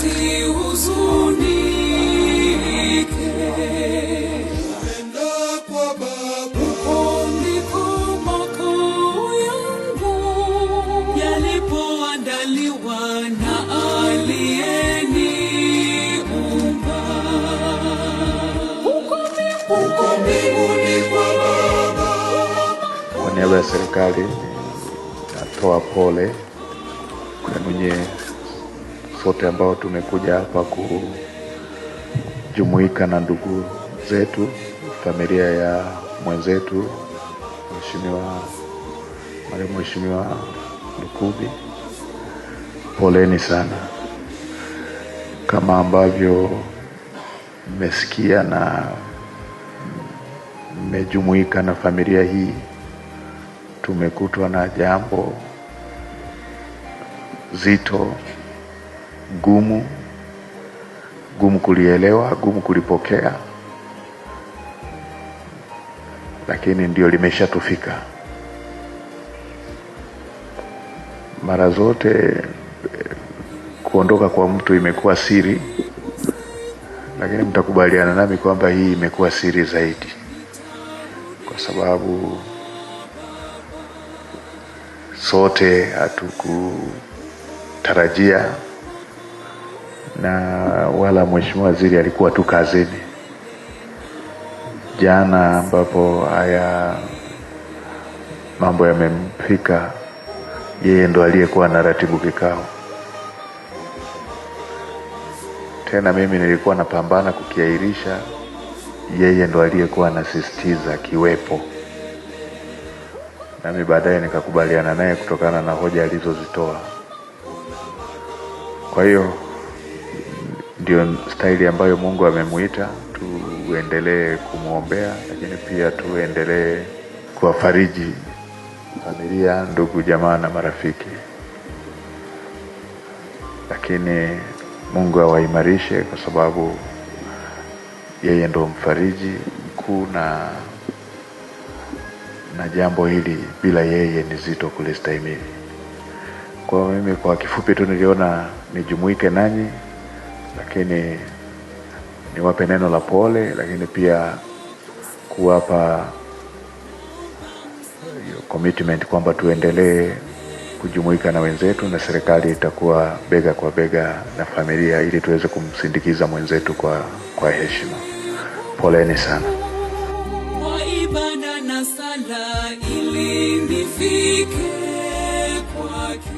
usihuzunike. Nenda kwa Baba, huko ndiko makao yangu yalipoandaliwa na aliyeniumba. Huko mbinguni kwa Baba. Kwa niaba ya serikali natoa pole kwenu nyie sote ambao tumekuja hapa kujumuika na ndugu zetu, familia ya mwenzetu Mheshimiwa Lukuvi. Poleni sana. Kama ambavyo mmesikia na mmejumuika na familia hii, tumekutwa na jambo zito, gumu kulielewa, gumu kulipokea, lakini ndio limeshatufika. Mara zote kuondoka kwa mtu imekuwa siri, lakini mtakubaliana nami kwamba hii imekuwa siri zaidi, kwa sababu sote hatukutarajia, na wala Mheshimiwa Waziri alikuwa tu kazini jana ambapo haya mambo yamemfika. Yeye ndo aliyekuwa anaratibu kikao, tena mimi nilikuwa napambana kukiairisha, yeye ndo aliyekuwa anasisitiza kiwepo. Nami baadaye nikakubaliana naye kutokana na hoja alizozitoa. Kwa hiyo ndio staili ambayo Mungu amemuita. Tuendelee kumuombea, lakini pia tuendelee kuwafariji familia, ndugu, jamaa na marafiki. Lakini Mungu awaimarishe, kwa sababu yeye ndo mfariji mkuu, na jambo hili bila yeye ni zito kulistahimili. Kwa mimi kwa kifupi tu niliona nijumuike nanyi, lakini niwape neno la pole, lakini pia kuwapa commitment kwamba tuendelee kujumuika na wenzetu, na serikali itakuwa bega kwa bega na familia ili tuweze kumsindikiza mwenzetu kwa heshima. Poleni sana. Kwa ibada na sala ili nifike kwake.